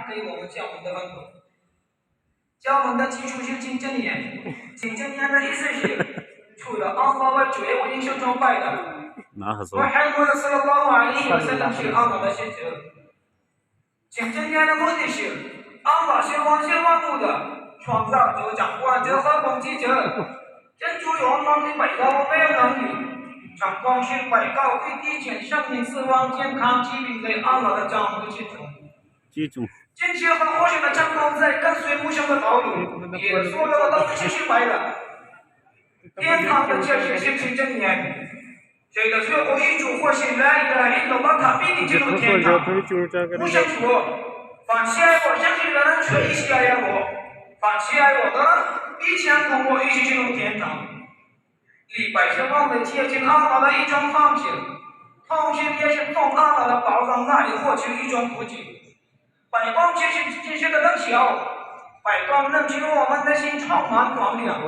给我们教门的很多。教门的基础是金正年，金正年的意思是除了安拉外绝无英雄崇拜的。محمد صلى الله عليه وسلم 是安拉的使者。金正年的目的是安拉是万事万物的创造者、掌管者和统治者。真主有安拉的摆高没有能力。成功是摆高对地前生命、死亡、健康、疾病在安拉的掌握之中。坚持和活学的成功在跟随母兄的道路，也所有的都是失败的。天堂的确是星期正年，谁的最后一主或是来的一种把他必定进入天堂。母兄说：“凡喜爱我相信的人，却一起爱我；凡喜爱我的，必将同我一起进入天堂。”礼拜是我们接近安拉的一种方式，同时也是从安拉的宝藏那里获取一种福气。百光其实的能小，百光能使我们的心充满光亮。